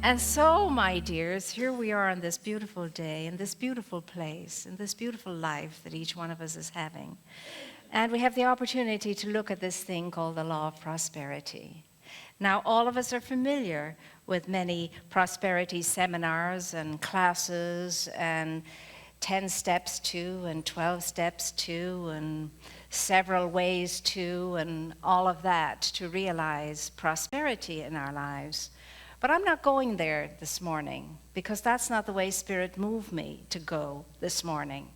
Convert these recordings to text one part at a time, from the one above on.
And so, my dears, here we are on this beautiful day, in this beautiful place, in this beautiful life that each one of us is having. And we have the opportunity to look at this thing called the law of prosperity. Now, all of us are familiar with many prosperity seminars and classes and 10 steps to and 12 steps to and several ways to and all of that to realize prosperity in our lives. But I'm not going there this morning because that's not the way Spirit moved me to go this morning.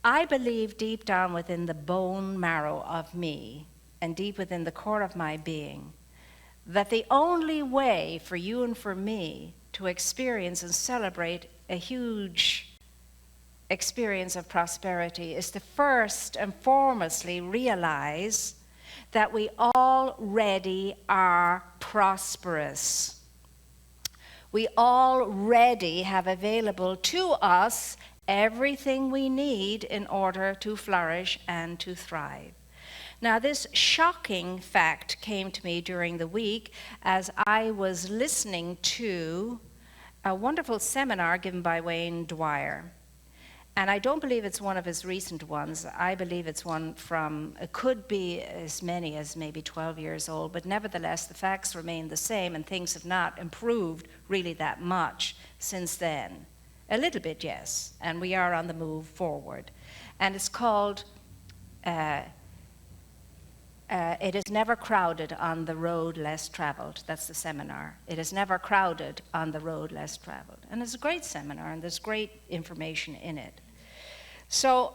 I believe deep down within the bone marrow of me and deep within the core of my being that the only way for you and for me to experience and celebrate a huge experience of prosperity is to first and foremostly realize that we already are prosperous. We already have available to us everything we need in order to flourish and to thrive. Now, this shocking fact came to me during the week as I was listening to a wonderful seminar given by Wayne Dwyer. And I don't believe it's one of his recent ones. I believe it's one from, it could be as many as maybe 12 years old, but nevertheless, the facts remain the same and things have not improved really that much since then. A little bit, yes, and we are on the move forward. And it's called, It is Never Crowded on the Road Less Traveled. That's the seminar. It is never crowded on the road less traveled. And it's a great seminar, and there's great information in it. So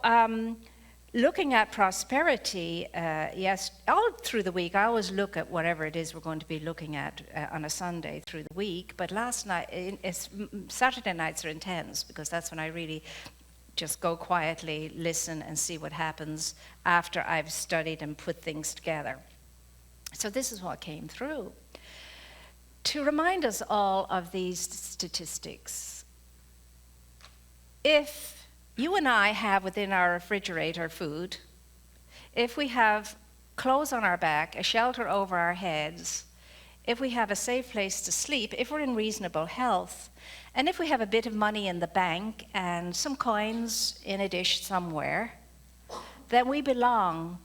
looking at prosperity, yes, all through the week, I always look at whatever it is we're going to be looking at on a Sunday through the week. But last night, Saturday nights are intense because that's when I really just go quietly, listen, and see what happens after I've studied and put things together. So this is what came through. To remind us all of these statistics, if you and I have within our refrigerator food, if we have clothes on our back, a shelter over our heads, if we have a safe place to sleep, if we're in reasonable health, and if we have a bit of money in the bank and some coins in a dish somewhere, then we belong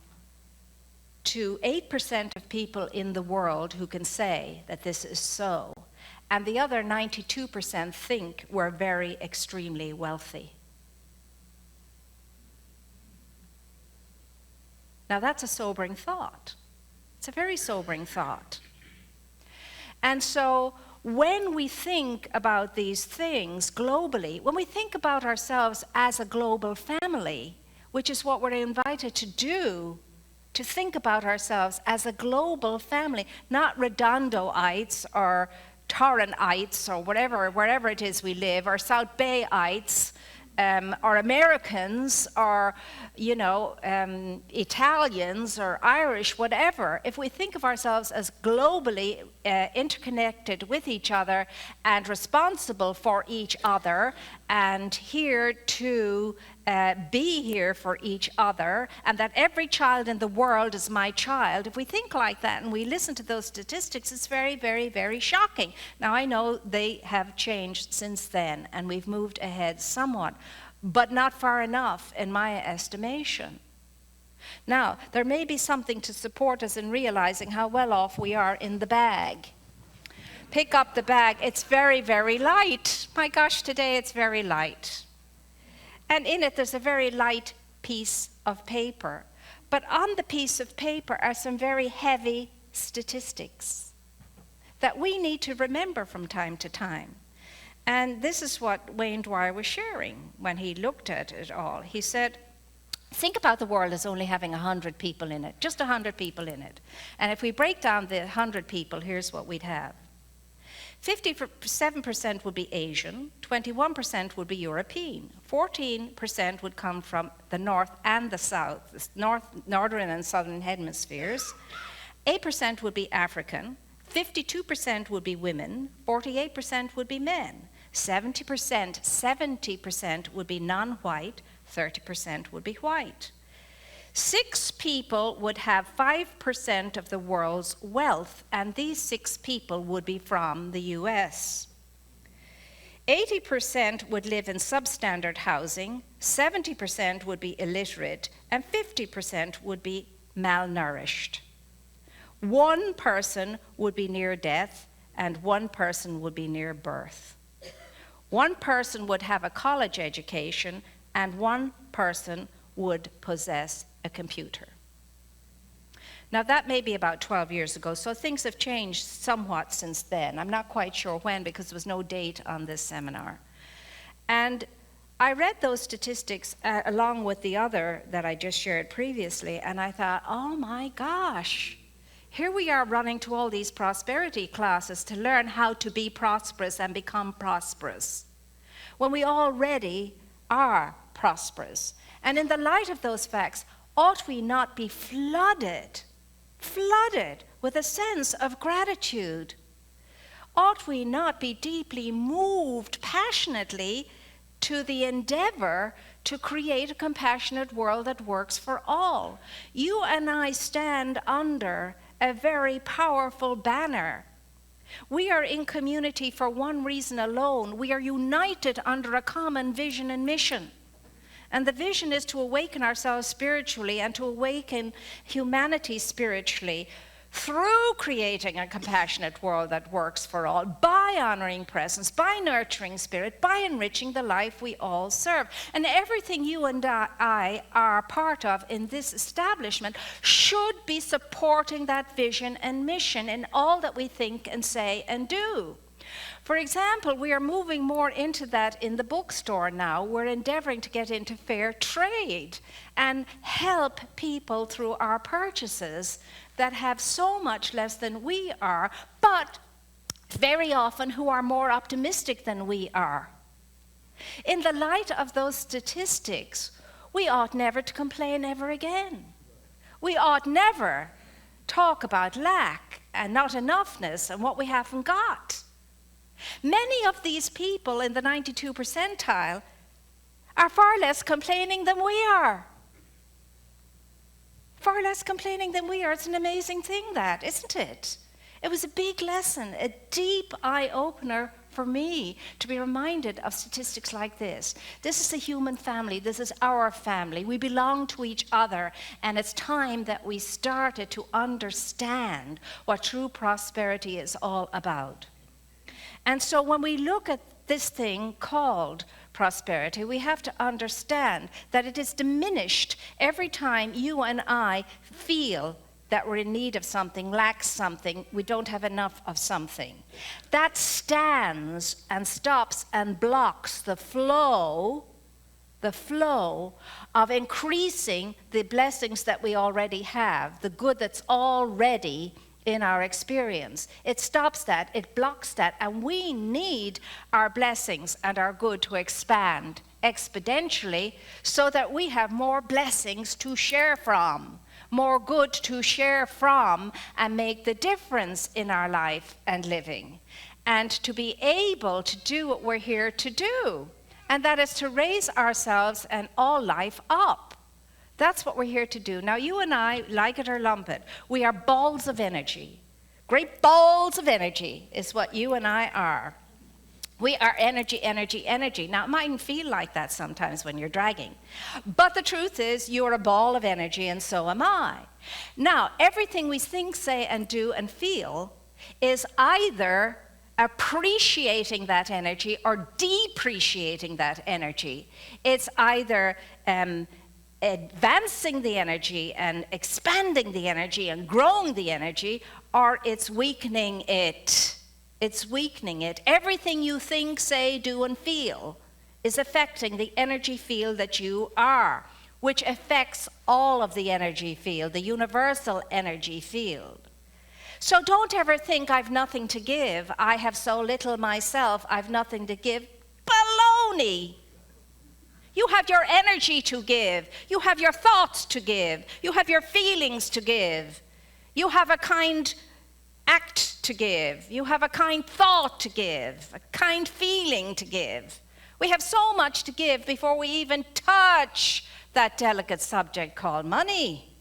to 8% of people in the world who can say that this is so. And the other 92% think we're very extremely wealthy. Now that's a sobering thought. It's a very sobering thought. And so when we think about these things globally, when we think about ourselves as a global family, which is what we're invited to do, to think about ourselves as a global family, not Redondoites or Torranites or wherever it is we live, or South Bayites, or Americans, or Italians or Irish, whatever. If we think of ourselves as globally interconnected with each other and responsible for each other and here to be here for each other, and that every child in the world is my child, if we think like that and we listen to those statistics, it's very, very, very shocking. Now, I know they have changed since then, and we've moved ahead somewhat, but not far enough in my estimation. Now, there may be something to support us in realizing how well off we are in the bag. Pick up the bag. It's very, very light. My gosh, today it's very light. And in it, there's a very light piece of paper. But on the piece of paper are some very heavy statistics that we need to remember from time to time. And this is what Wayne Dwyer was sharing when he looked at it all. He said, think about the world as only having 100 people in it, just 100 people in it. And if we break down the 100 people, here's what we'd have. 57% would be Asian, 21% would be European, 14% would come from the north and the south, the northern and southern hemispheres, 8% would be African, 52% would be women, 48% would be men, 70% would be non-white, 30% would be white. 6 people would have 5% of the world's wealth, and these 6 people would be from the US. 80% would live in substandard housing, 70% would be illiterate, and 50% would be malnourished. 1 person would be near death, and 1 person would be near birth. 1 person would have a college education, and 1 person would possess a computer. Now that may be about 12 years ago, so things have changed somewhat since then. I'm not quite sure when because there was no date on this seminar. And I read those statistics along with the other that I just shared previously, and I thought, oh my gosh, here we are running to all these prosperity classes to learn how to be prosperous and become prosperous, when we already are prosperous. And in the light of those facts, ought we not be flooded with a sense of gratitude? Ought we not be deeply moved passionately to the endeavor to create a compassionate world that works for all? You and I stand under a very powerful banner. We are in community for one reason alone. We are united under a common vision and mission. And the vision is to awaken ourselves spiritually and to awaken humanity spiritually through creating a compassionate world that works for all, by honoring presence, by nurturing spirit, by enriching the life we all serve. And everything you and I are part of in this establishment should be supporting that vision and mission in all that we think and say and do. For example, we are moving more into that in the bookstore now. We're endeavoring to get into fair trade and help people through our purchases that have so much less than we are, but very often who are more optimistic than we are. In the light of those statistics, we ought never to complain ever again. We ought never talk about lack and not enoughness and what we haven't got. Many of these people in the 92 percentile are far less complaining than we are. Far less complaining than we are. It's an amazing thing, that, isn't it? It was a big lesson, a deep eye-opener for me to be reminded of statistics like this. This is a human family. This is our family. We belong to each other, and it's time that we started to understand what true prosperity is all about. And so when we look at this thing called prosperity, we have to understand that it is diminished every time you and I feel that we're in need of something, lack something, we don't have enough of something. That stands and stops and blocks the flow of increasing the blessings that we already have, the good that's already in our experience. It stops that, it blocks that, and we need our blessings and our good to expand exponentially so that we have more blessings to share from, more good to share from, and make the difference in our life and living, and to be able to do what we're here to do, and that is to raise ourselves and all life up. That's what we're here to do. Now, you and I, like it or lump it, we are balls of energy. Great balls of energy is what you and I are. We are energy, energy, energy. Now, it mightn't feel like that sometimes when you're dragging. But the truth is, you're a ball of energy, and so am I. Now, everything we think, say, and do and feel is either appreciating that energy or depreciating that energy. It's either advancing the energy and expanding the energy and growing the energy, or it's weakening it. It's weakening it. Everything you think, say, do, and feel is affecting the energy field that you are, which affects all of the energy field, the universal energy field. So don't ever think I've nothing to give. I have so little myself, I've nothing to give. Baloney! You have your energy to give. You have your thoughts to give. You have your feelings to give. You have a kind act to give. You have a kind thought to give, a kind feeling to give. We have so much to give before we even touch that delicate subject called money.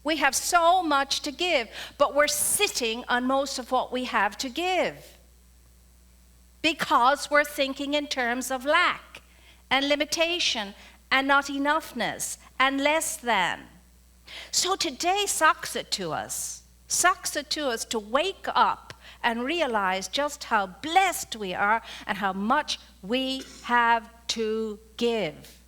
We have so much to give, but we're sitting on most of what we have to give because we're thinking in terms of lack and limitation and not enoughness and less than. So today sucks it to us to wake up and realize just how blessed we are and how much we have to give.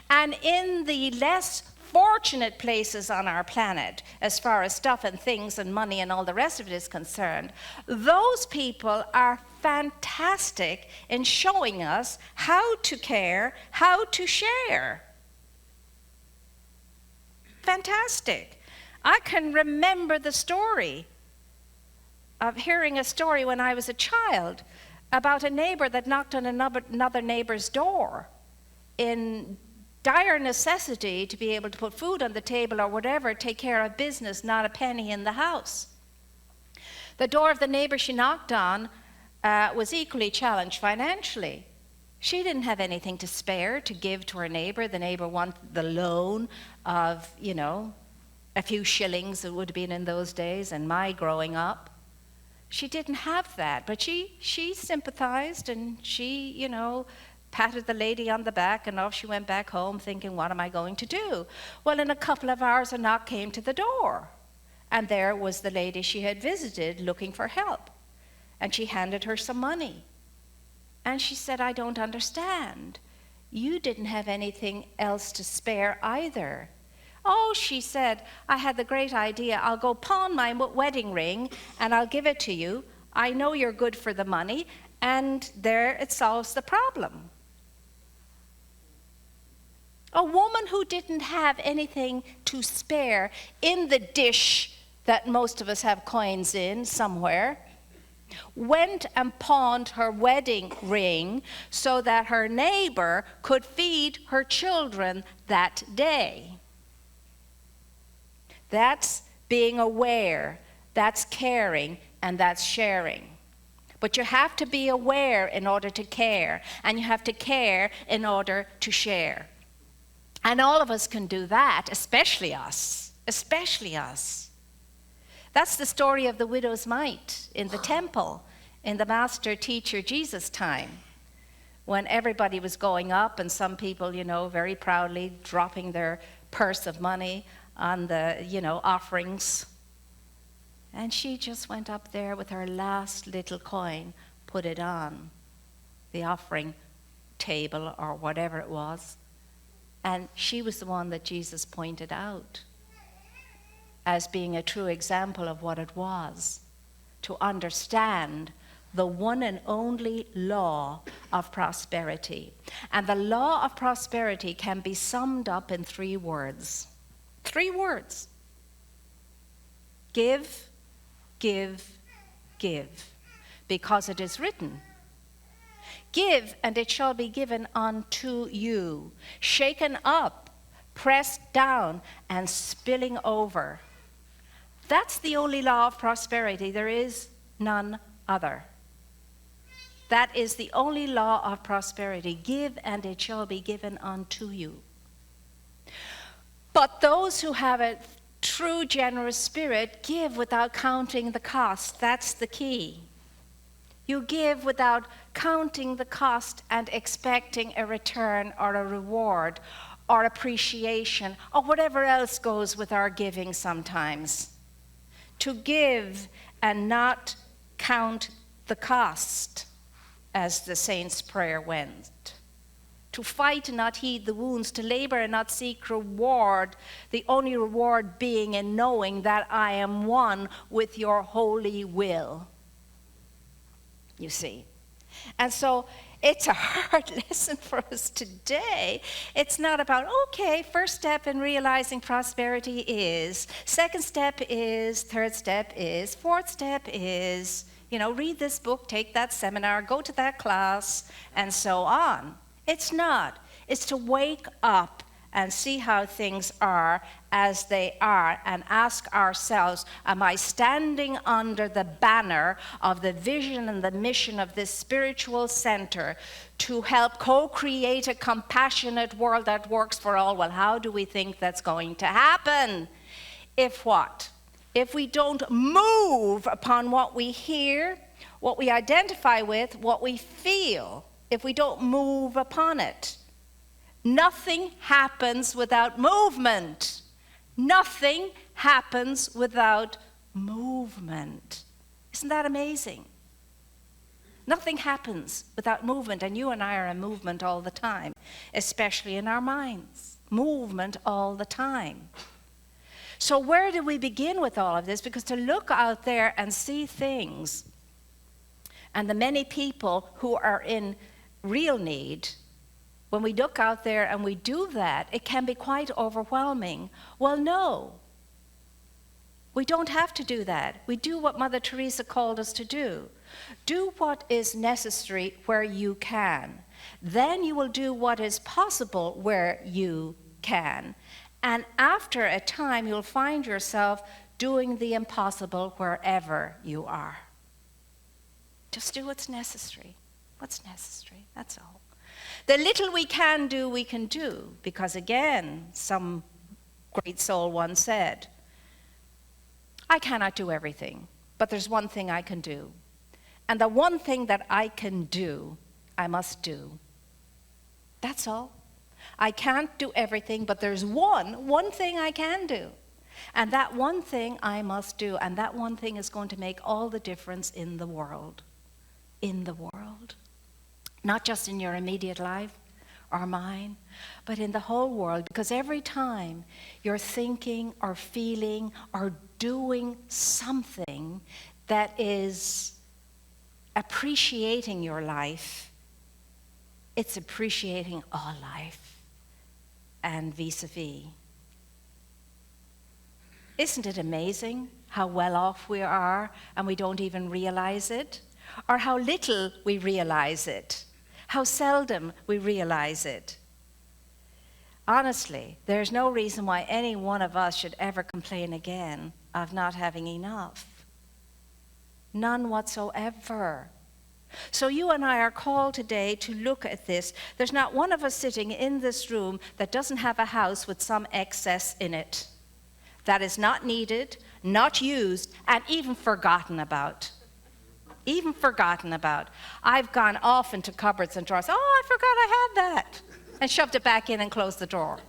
And in the less fortunate places on our planet, as far as stuff and things and money and all the rest of it is concerned, those people are fantastic in showing us how to care, how to share. Fantastic. I can remember the story of hearing a story when I was a child about a neighbor that knocked on another neighbor's door in dire necessity to be able to put food on the table or whatever, take care of business, not a penny in the house. The door of the neighbor she knocked on was equally challenged financially. She didn't have anything to spare to give to her neighbor. The neighbor wanted the loan of, a few shillings, it would have been in those days, and my growing up. She didn't have that, but she sympathized, and she, patted the lady on the back, and off she went back home thinking, what am I going to do? Well, in a couple of hours, a knock came to the door, and there was the lady she had visited looking for help, and she handed her some money. And she said, I don't understand. You didn't have anything else to spare either. Oh, she said, I had the great idea. I'll go pawn my wedding ring and I'll give it to you. I know you're good for the money, and there it solves the problem. A woman who didn't have anything to spare in the dish that most of us have coins in somewhere, went and pawned her wedding ring so that her neighbor could feed her children that day. That's being aware, that's caring, and that's sharing. But you have to be aware in order to care, and you have to care in order to share. And all of us can do that, especially us, especially us. That's the story of the widow's mite in the temple in the master teacher Jesus time, when everybody was going up and some people, very proudly dropping their purse of money on the, offerings. And she just went up there with her last little coin, put it on the offering table or whatever it was. And she was the one that Jesus pointed out as being a true example of what it was to understand the one and only law of prosperity. And the law of prosperity can be summed up in 3 words. 3 words. Give, give, give. Because it is written, give, and it shall be given unto you, shaken up, pressed down, and spilling over. That's the only law of prosperity. There is none other. That is the only law of prosperity. Give, and it shall be given unto you. But those who have a true generous spirit give without counting the cost. That's the key. You give without counting the cost and expecting a return or a reward or appreciation or whatever else goes with our giving sometimes. To give and not count the cost, as the saint's prayer went. To fight and not heed the wounds, to labor and not seek reward, the only reward being in knowing that I am one with your holy will. You see. And so it's a hard lesson for us today. It's not about, okay, first step in realizing prosperity is, second step is, third step is, fourth step is, read this book, take that seminar, go to that class, and so on. It's not. It's to wake up and see how things are as they are and ask ourselves, am I standing under the banner of the vision and the mission of this spiritual center to help co-create a compassionate world that works for all? Well, how do we think that's going to happen? If what? If we don't move upon what we hear, what we identify with, what we feel, if we don't move upon it. Nothing happens without movement. Nothing happens without movement. Isn't that amazing? Nothing happens without movement, and you and I are in movement all the time, especially in our minds. Movement all the time. So where do we begin with all of this? Because to look out there and see things, and the many people who are in real need, when we look out there and we do that, it can be quite overwhelming. Well, no. We don't have to do that. We do what Mother Teresa called us to do. Do what is necessary where you can. Then you will do what is possible where you can. And after a time, you'll find yourself doing the impossible wherever you are. Just do what's necessary. What's necessary, that's all. The little we can do, because again, some great soul once said, I cannot do everything, but there's one thing I can do. And the one thing that I can do, I must do. That's all. I can't do everything, but there's one thing I can do. And that one thing I must do, and that one thing is going to make all the difference in the world. In the world. Not just in your immediate life or mine, but in the whole world. Because every time you're thinking or feeling or doing something that is appreciating your life, it's appreciating all life and vis-a-vis. Isn't it amazing how well off we are and we don't even realize it? Or how little we realize it? How seldom we realize it. Honestly, there's no reason why any one of us should ever complain again of not having enough. None whatsoever. So you and I are called today to look at this. There's not one of us sitting in this room that doesn't have a house with some excess in it. That is not needed, not used, and even forgotten about. Even forgotten about. I've gone off into cupboards and drawers. Oh, I forgot I had that. And shoved it back in and closed the drawer.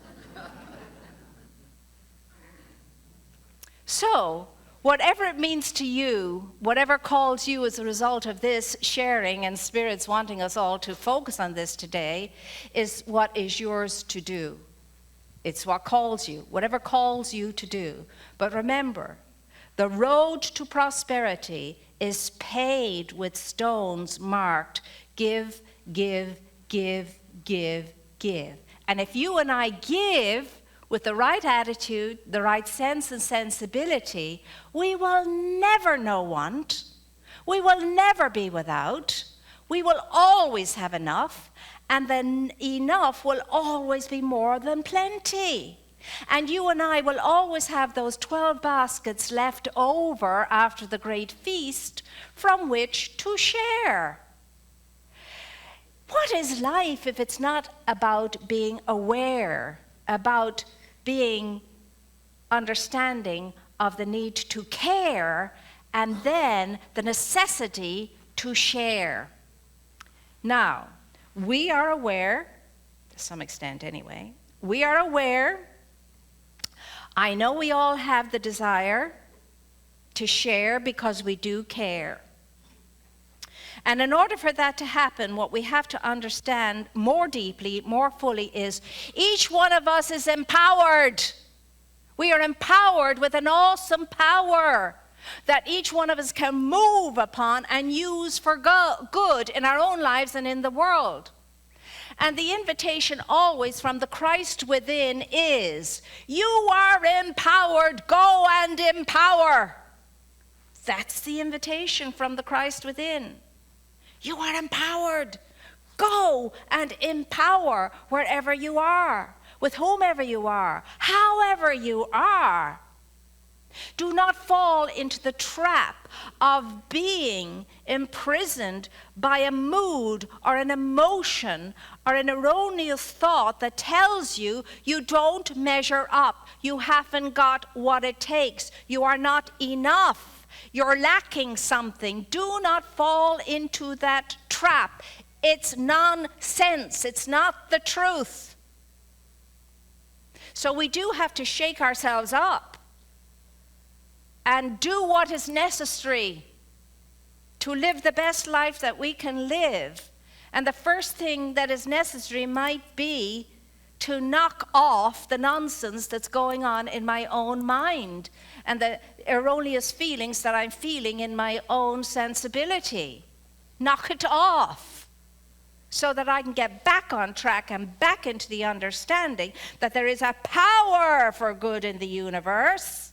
So, whatever it means to you, whatever calls you as a result of this sharing and Spirit's wanting us all to focus on this today, is what is yours to do. It's what calls you, whatever calls you to do. But remember, the road to prosperity is paved with stones marked, give, give, give, give, give. And if you and I give with the right attitude, the right sense and sensibility, we will never know want. We will never be without. We will always have enough, and then enough will always be more than plenty. And you and I will always have those 12 baskets left over after the great feast from which to share. What is life if it's not about being aware, about being understanding of the need to care, and then the necessity to share? Now, we are aware, to some extent anyway, we are aware. I know we all have the desire to share because we do care. And in order for that to happen, what we have to understand more deeply, more fully, is each one of us is empowered. We are empowered with an awesome power that each one of us can move upon and use for good in our own lives and in the world. And the invitation always from the Christ within is, you are empowered, go and empower. That's the invitation from the Christ within. You are empowered. Go and empower wherever you are. with whomever you are, however you are. Do not fall into the trap of being imprisoned by a mood or an emotion or an erroneous thought that tells you you don't measure up, you haven't got what it takes, you are not enough, you're lacking something. Do not fall into that trap. It's nonsense. It's not the truth. So we do have to shake ourselves up and do what is necessary to live the best life that we can live. And the first thing that is necessary might be to knock off the nonsense that's going on in my own mind and the erroneous feelings that I'm feeling in my own sensibility. Knock it off so that I can get back on track and back into the understanding that there is a power for good in the universe,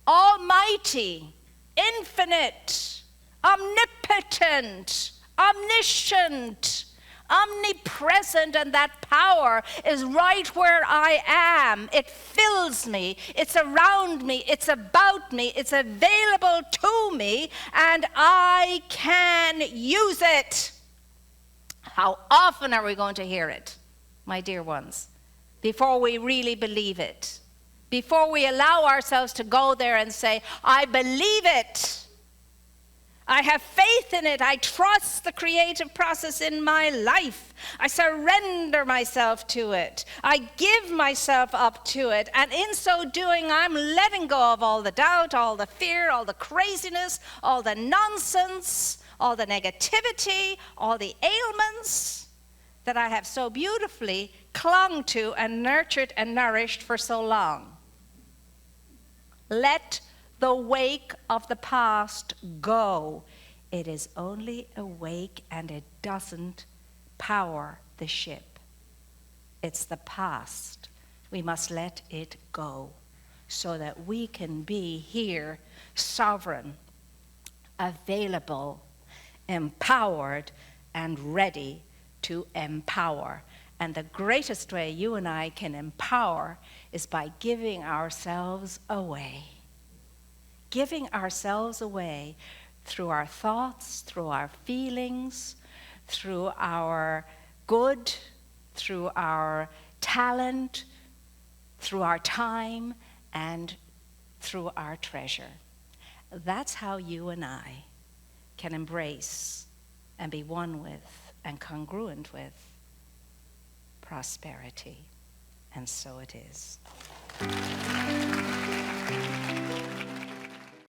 almighty, infinite, omnipotent, omniscient, omnipresent, and that power is right where I am. It fills me, it's around me, it's about me, it's available to me, and I can use it. How often are we going to hear it, my dear ones, before we really believe it? Before we allow ourselves to go there and say, I believe it. I have faith in it. I trust the creative process in my life. I surrender myself to it. I give myself up to it. And in so doing, I'm letting go of all the doubt, all the fear, all the craziness, all the nonsense, all the negativity, all the ailments that I have so beautifully clung to and nurtured and nourished for so long. Let the wake of the past go. It is only a wake and it doesn't power the ship. It's the past. We must let it go so that we can be here, sovereign, available, empowered, and ready to empower. And the greatest way you and I can empower is by giving ourselves away. Giving ourselves away through our thoughts, through our feelings, through our good, through our talent, through our time, and through our treasure. That's how you and I can embrace and be one with and congruent with prosperity. And so it is.